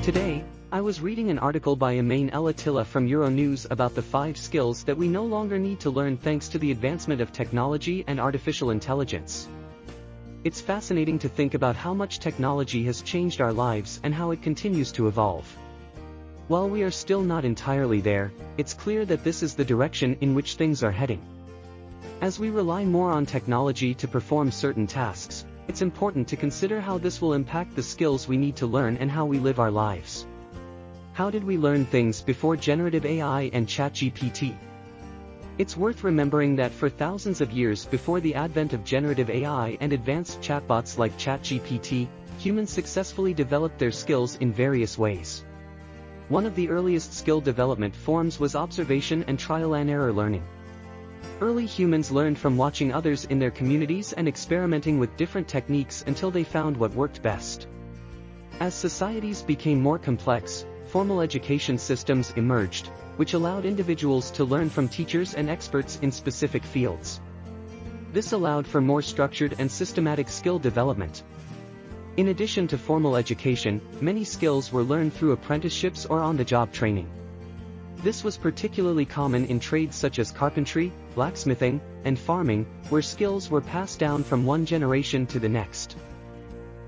Today, I was reading an article by Emain El Attila from Euronews about the 5 skills that we no longer need to learn thanks to the advancement of technology and artificial intelligence. It's fascinating to think about how much technology has changed our lives and how it continues to evolve. While we are still not entirely there, it's clear that this is the direction in which things are heading. As we rely more on technology to perform certain tasks, it's important to consider how this will impact the skills we need to learn and how we live our lives. How did we learn things before generative AI and ChatGPT? It's worth remembering that for thousands of years before the advent of generative AI and advanced chatbots like ChatGPT, humans successfully developed their skills in various ways. One of the earliest skill development forms was observation and trial-and-error learning. Early humans learned from watching others in their communities and experimenting with different techniques until they found what worked best. As societies became more complex, formal education systems emerged, which allowed individuals to learn from teachers and experts in specific fields. This allowed for more structured and systematic skill development. In addition to formal education, many skills were learned through apprenticeships or on-the-job training. This was particularly common in trades such as carpentry, blacksmithing, and farming, where skills were passed down from one generation to the next.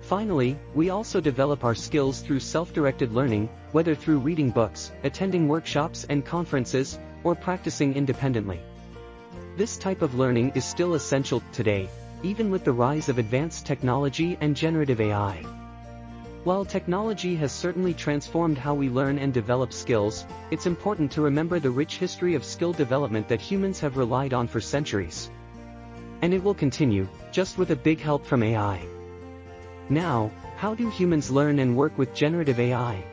Finally, we also develop our skills through self-directed learning, whether through reading books, attending workshops and conferences, or practicing independently. This type of learning is still essential today, even with the rise of advanced technology and generative AI. While technology has certainly transformed how we learn and develop skills, it's important to remember the rich history of skill development that humans have relied on for centuries. And it will continue, just with a big help from AI. Now, how do humans learn and work with generative AI?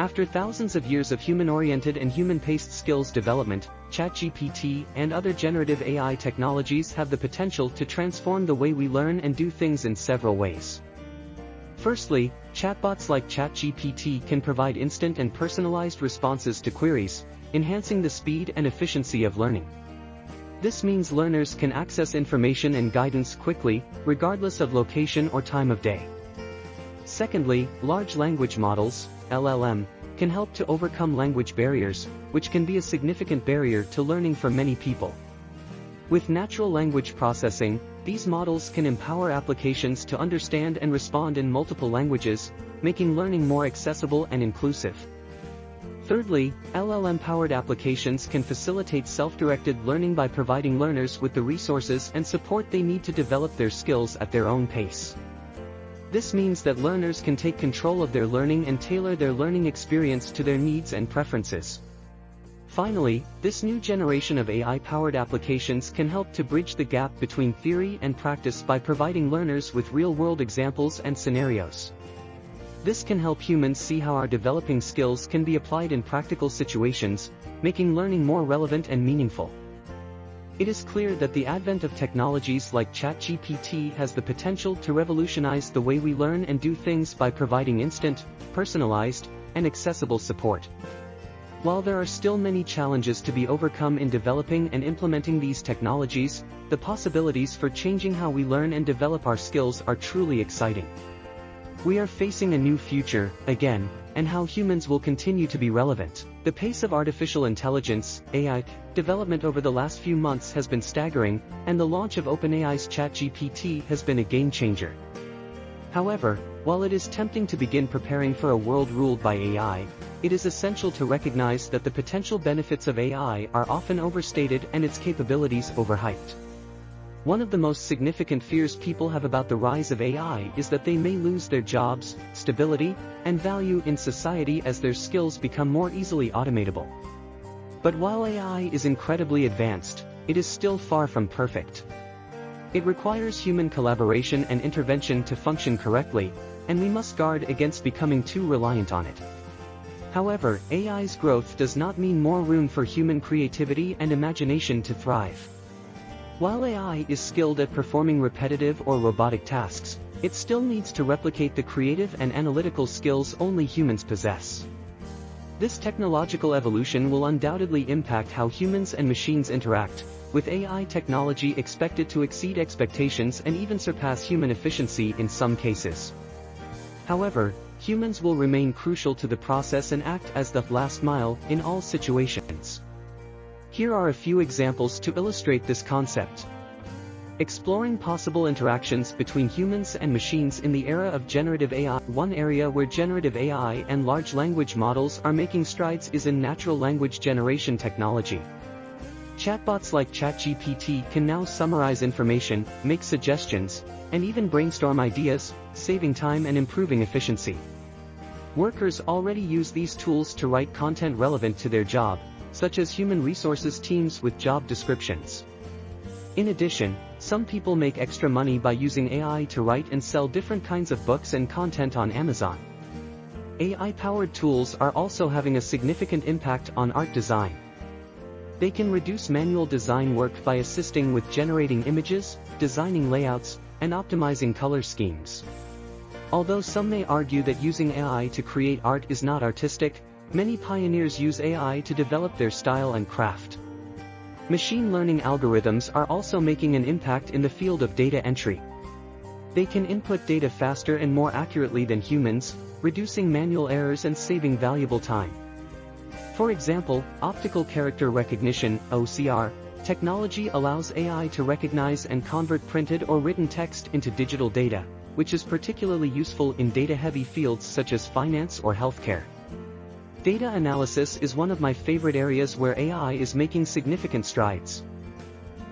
After thousands of years of human-oriented and human-paced skills development, ChatGPT and other generative AI technologies have the potential to transform the way we learn and do things in several ways. Firstly, chatbots like ChatGPT can provide instant and personalized responses to queries, enhancing the speed and efficiency of learning. This means learners can access information and guidance quickly, regardless of location or time of day. Secondly, large language models, LLM, can help to overcome language barriers, which can be a significant barrier to learning for many people. With natural language processing, these models can empower applications to understand and respond in multiple languages, making learning more accessible and inclusive. Thirdly, LLM-powered applications can facilitate self-directed learning by providing learners with the resources and support they need to develop their skills at their own pace. This means that learners can take control of their learning and tailor their learning experience to their needs and preferences. Finally, this new generation of AI-powered applications can help to bridge the gap between theory and practice by providing learners with real-world examples and scenarios. This can help humans see how our developing skills can be applied in practical situations, making learning more relevant and meaningful. It is clear that the advent of technologies like ChatGPT has the potential to revolutionize the way we learn and do things by providing instant, personalized, and accessible support. While there are still many challenges to be overcome in developing and implementing these technologies, the possibilities for changing how we learn and develop our skills are truly exciting. We are facing a new future, again, and how humans will continue to be relevant. The pace of artificial intelligence, AI, development over the last few months has been staggering, and the launch of OpenAI's ChatGPT has been a game-changer. However, while it is tempting to begin preparing for a world ruled by AI, it is essential to recognize that the potential benefits of AI are often overstated and its capabilities overhyped. One of the most significant fears people have about the rise of AI is that they may lose their jobs, stability, and value in society as their skills become more easily automatable. But while AI is incredibly advanced, it is still far from perfect. It requires human collaboration and intervention to function correctly, and we must guard against becoming too reliant on it. However, AI's growth does not mean more room for human creativity and imagination to thrive. While AI is skilled at performing repetitive or robotic tasks, it still needs to replicate the creative and analytical skills only humans possess. This technological evolution will undoubtedly impact how humans and machines interact, with AI technology expected to exceed expectations and even surpass human efficiency in some cases. However, humans will remain crucial to the process and act as the last mile in all situations. Here are a few examples to illustrate this concept. Exploring possible interactions between humans and machines in the era of generative AI. One area where generative AI and large language models are making strides is in natural language generation technology. Chatbots like ChatGPT can now summarize information, make suggestions, and even brainstorm ideas, saving time and improving efficiency. Workers already use these tools to write content relevant to their job, such as human resources teams with job descriptions. In addition, some people make extra money by using AI to write and sell different kinds of books and content on Amazon. AI-powered tools are also having a significant impact on art design. They can reduce manual design work by assisting with generating images, designing layouts, and optimizing color schemes. Although some may argue that using AI to create art is not artistic, many pioneers use AI to develop their style and craft. Machine learning algorithms are also making an impact in the field of data entry. They can input data faster and more accurately than humans, reducing manual errors and saving valuable time. For example, optical character recognition (OCR) technology allows AI to recognize and convert printed or written text into digital data, which is particularly useful in data-heavy fields such as finance or healthcare. Data analysis is one of my favorite areas where AI is making significant strides.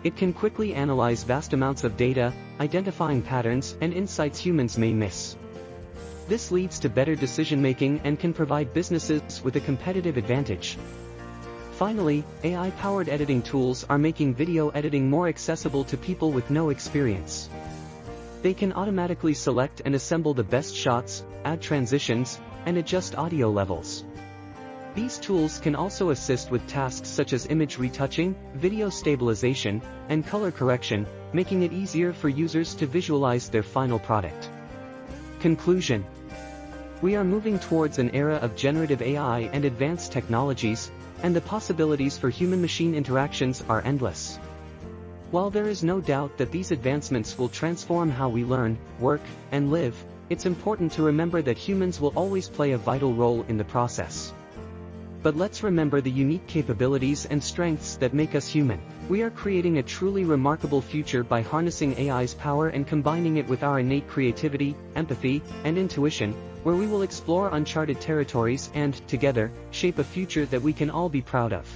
It can quickly analyze vast amounts of data, identifying patterns and insights humans may miss. This leads to better decision-making and can provide businesses with a competitive advantage. Finally, AI-powered editing tools are making video editing more accessible to people with no experience. They can automatically select and assemble the best shots, add transitions, and adjust audio levels. These tools can also assist with tasks such as image retouching, video stabilization, and color correction, making it easier for users to visualize their final product. Conclusion: we are moving towards an era of generative AI and advanced technologies, and the possibilities for human-machine interactions are endless. While there is no doubt that these advancements will transform how we learn, work, and live, it's important to remember that humans will always play a vital role in the process. But let's remember the unique capabilities and strengths that make us human. We are creating a truly remarkable future by harnessing AI's power and combining it with our innate creativity, empathy, and intuition, where we will explore uncharted territories and, together, shape a future that we can all be proud of.